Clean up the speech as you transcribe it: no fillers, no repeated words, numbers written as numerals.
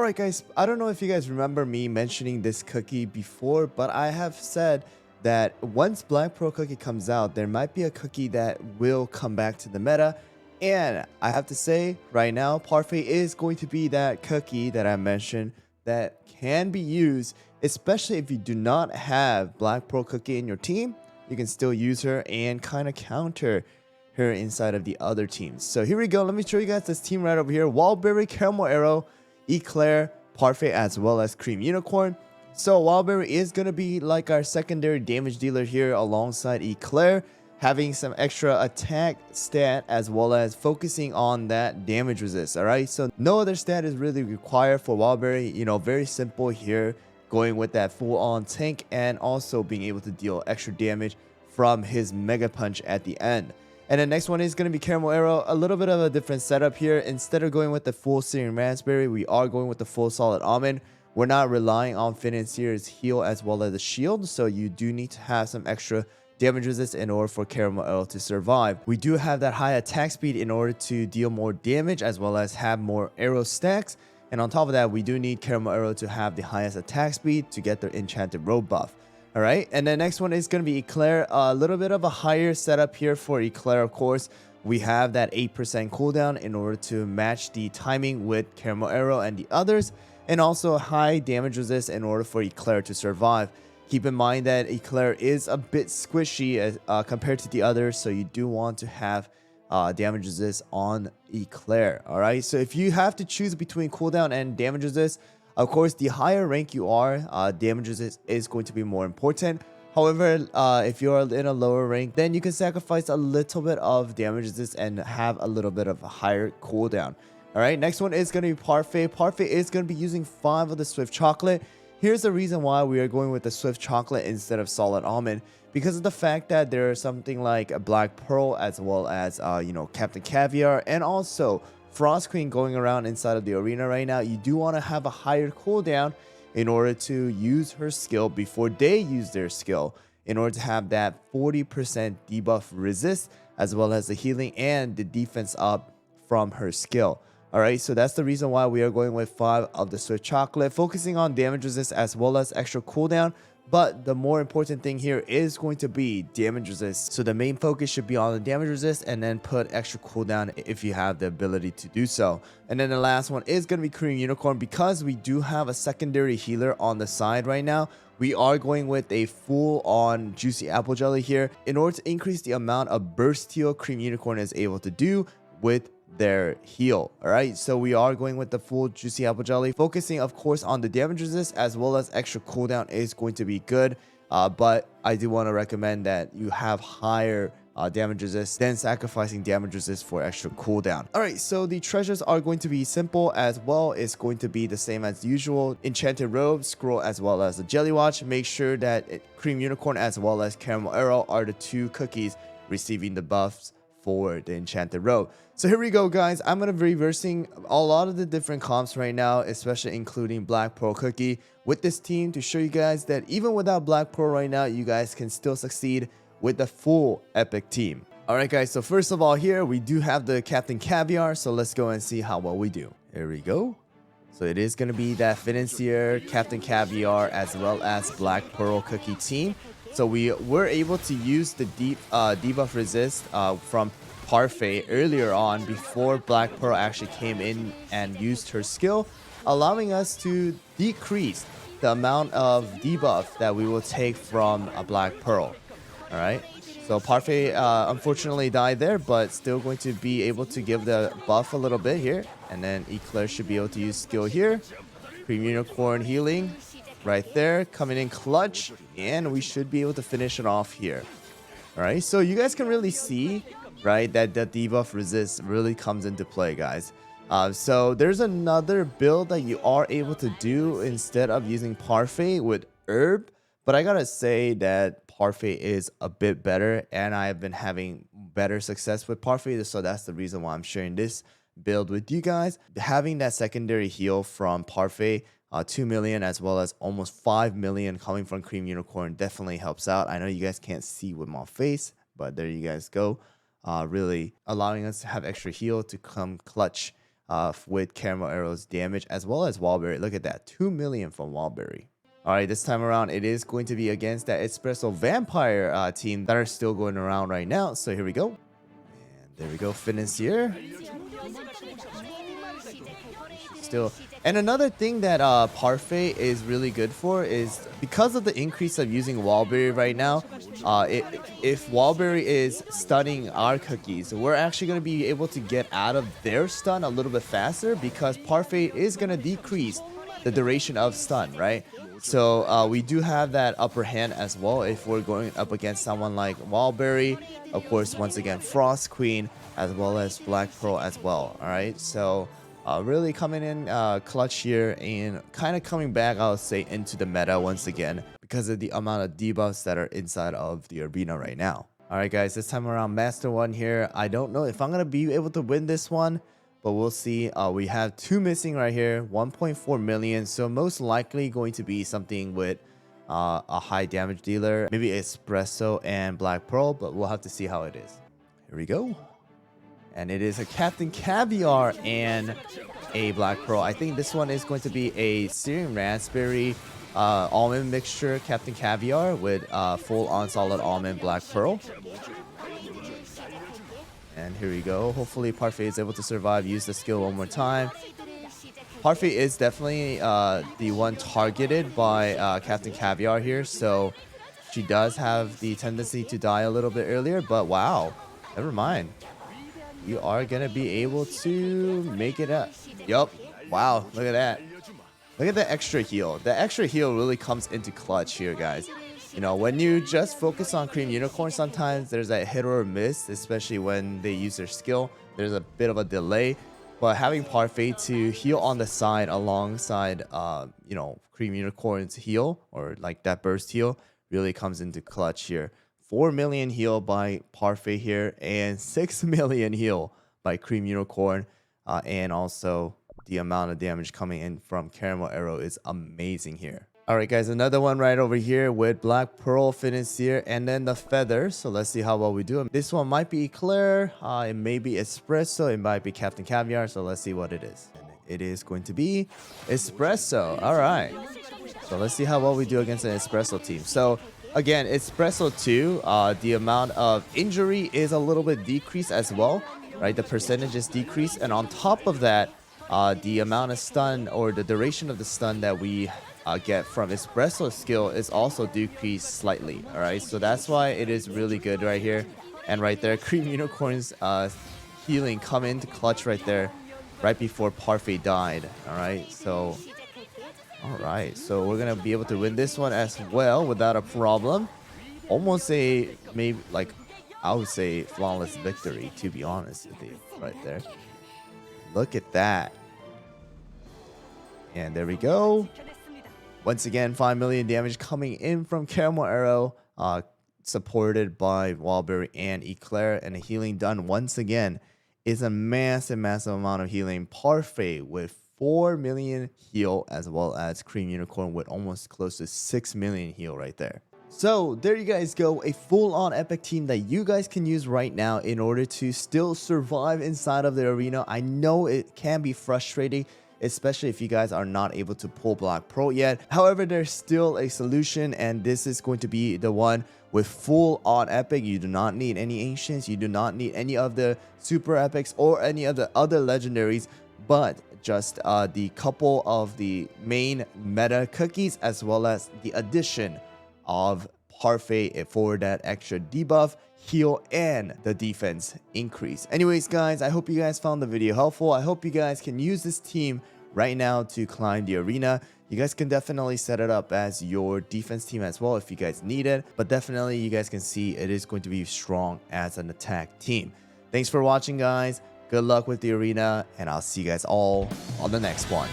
Alright guys, I don't know if you guys remember me mentioning this cookie before, but I have said that once Black Pearl cookie comes out, there might be a cookie that will come back to the meta. And I have to say, right now, Parfait is going to be that cookie that I mentioned that can be used, especially if you do not have Black Pearl cookie in your team. You can still use her and kind of counter her inside of the other teams. So here we go. Let me show you guys this team right over here. Wildberry, Caramel Arrow, Eclair, Parfait, as well as Cream Unicorn. So Wildberry is going to be like our secondary damage dealer here alongside Eclair, having some extra attack stat as well as focusing on that damage resist. Alright, so no other stat is really required for Wildberry. You know, very simple here, going with that full on tank and also being able to deal extra damage from his Mega Punch at the end. And the next one is going to be Caramel Arrow. A little bit of a different setup here. Instead of going with the full Searing Raspberry, we are going with the full Solid Almond. We're not relying on Financier's heal as well as the shield, so you do need to have some extra damage resist in order for Caramel Arrow to survive. We do have that high attack speed in order to deal more damage as well as have more arrow stacks. And on top of that, we do need Caramel Arrow to have the highest attack speed to get their Enchanted Robe buff. Alright, and the next one is going to be Eclair. A little bit of a higher setup here for Eclair, of course. We have that 8% cooldown in order to match the timing with Caramel Arrow and the others. And also high damage resist in order for Eclair to survive. Keep in mind that Eclair is a bit squishy as, compared to the others, so you do want to have damage resist on Eclair. Alright, so if you have to choose between cooldown and damage resist, of course, the higher rank you are, damage resist is going to be more important. However, if you're in a lower rank, then you can sacrifice a little bit of damage resist and have a little bit of a higher cooldown. Alright, next one is going to be Parfait. Parfait is going to be using 5 of the Swift Chocolate. Here's the reason why we are going with the Swift Chocolate instead of Solid Almond. Because of the fact that there is something like a Black Pearl as well as, you know, Captain Caviar and also Frost Queen going around inside of the arena right now. You do want to have a higher cooldown in order to use her skill before they use their skill, in order to have that 40% debuff resist as well as the healing and the defense up from her skill. Alright, so that's the reason why we are going with 5 of the Swift Chocolate, focusing on damage resist as well as extra cooldown. But the more important thing here is going to be damage resist. So the main focus should be on the damage resist and then put extra cooldown if you have the ability to do so. And then the last one is going to be Cream Unicorn. Because we do have a secondary healer on the side right now, we are going with a full on Juicy Apple Jelly here in order to increase the amount of burst heal Cream Unicorn is able to do with their heal. Alright, so we are going with the full Juicy Apple Jelly, focusing of course on the damage resist as well as extra cooldown is going to be good, but I do want to recommend that you have higher damage resist than sacrificing damage resist for extra cooldown. Alright, so the treasures are going to be simple as well. It's going to be the same as usual: Enchanted Robe, Scroll, as well as the Jelly Watch. Make sure that Cream Unicorn as well as Caramel Arrow are the 2 cookies receiving the buffs for the Enchanted Robe. So here we go, guys. I'm going to be reversing a lot of the different comps right now, especially including Black Pearl cookie with this team, to show you guys that even without Black Pearl right now, you guys can still succeed with the full epic team. Alright guys, so first of all here, we do have the Captain Caviar, so let's go and see how well we do. Here we go. So it is going to be that Financier, Captain Caviar, as well as Black Pearl cookie team. So we were able to use the debuff resist from Parfait earlier on before Black Pearl actually came in and used her skill, allowing us to decrease the amount of debuff that we will take from a Black Pearl. Alright, so Parfait unfortunately died there, but still going to be able to give the buff a little bit here. And then Eclair should be able to use skill here. Cream Unicorn healing right there, coming in clutch, and we should be able to finish it off here. Alright, so you guys can really see, right, that the debuff resist really comes into play, guys. So there's another build that you are able to do instead of using Parfait with Herb, but I gotta say that Parfait is a bit better, and I've been having better success with Parfait, so that's the reason why I'm sharing this build with you guys. Having that secondary heal from Parfait, 2 million as well as almost 5 million coming from Cream Unicorn, definitely helps out. I know you guys can't see with my face, but there you guys go. Really allowing us to have extra heal to come clutch with Caramel Arrow's damage, as well as Wallberry. Look at that, 2 million from Wallberry. All right, this time around, it is going to be against that Espresso Vampire team that are still going around right now. So here we go. And there we go, Financier. Still, and another thing that Parfait is really good for is because of the increase of using Wallberry right now. If Wallberry is stunning our cookies, we're actually going to be able to get out of their stun a little bit faster because Parfait is going to decrease the duration of stun, right? So we do have that upper hand as well if we're going up against someone like Wallberry. Of course, once again, Frost Queen, as well as Black Pearl as well. All right, so really coming in clutch here and kind of coming back, I'll say, into the meta once again because of the amount of debuffs that are inside of the arena right now. All right, guys, this time around, Master 1 here. I don't know if I'm going to be able to win this one, but we'll see. We have 2 missing right here, 1.4 million. So most likely going to be something with a high damage dealer, maybe Espresso and Black Pearl, but we'll have to see how it is. Here we go. And it is a Captain Caviar and a Black Pearl. I think this one is going to be a Syrian Raspberry almond mixture Captain Caviar with full on solid almond Black Pearl. And here we go. Hopefully Parfait is able to survive. Use the skill one more time. Parfait is definitely the one targeted by Captain Caviar here. So she does have the tendency to die a little bit earlier. But wow, never mind. You are going to be able to make it up. Yup. Wow. Look at that. Look at the extra heal. The extra heal really comes into clutch here, guys. You know, when you just focus on Cream Unicorn, sometimes there's a hit or a miss, especially when they use their skill. There's a bit of a delay. But having Parfait to heal on the side alongside, you know, Cream Unicorn's heal, or like that burst heal, really comes into clutch here. 4 million heal by Parfait here, and 6 million heal by Cream Unicorn. And also the amount of damage coming in from Caramel Arrow is amazing here. All right, guys, another one right over here with Black Pearl, Financier, and then the Feather. So let's see how well we do. This one might be Eclair, it may be Espresso, it might be Captain Caviar. So let's see what it is. And it is going to be Espresso. All right. So let's see how well we do against an Espresso team. So again, Espresso 2, the amount of injury is a little bit decreased as well, right? The percentage is decreased. And on top of that, the amount of stun or the duration of the stun that we get from Espresso's skill is also decreased slightly. All right, so that's why it is really good right here. And right there, Cream Unicorn's healing come into clutch right there, right before Parfait died. All right, so we're gonna be able to win this one as well without a problem. Almost a, maybe, like, I would say flawless victory, to be honest with you, right there. Look at that. And there we go. Once again, 5 million damage coming in from Caramel Arrow, supported by Wallberry and Eclair, and a healing done once again is a massive amount of healing. Parfait with 4 million heal, as well as Cream Unicorn with almost close to 6 million heal right there. So there you guys go, a full-on epic team that you guys can use right now in order to still survive inside of the arena. I know it can be frustrating, especially if you guys are not able to pull Black Pearl yet. However, there's still a solution, and this is going to be the one with full-on epic. You do not need any ancients, you do not need any of the super epics or any of the other legendaries, but just the couple of the main meta cookies, as well as the addition of Parfait for that extra debuff, heal, and the defense increase. Anyways, guys, I hope you guys found the video helpful. I hope you guys can use this team right now to climb the arena. You guys can definitely set it up as your defense team as well if you guys need it, but definitely you guys can see it is going to be strong as an attack team. Thanks for watching, guys. Good luck with the arena, and I'll see you guys all on the next one.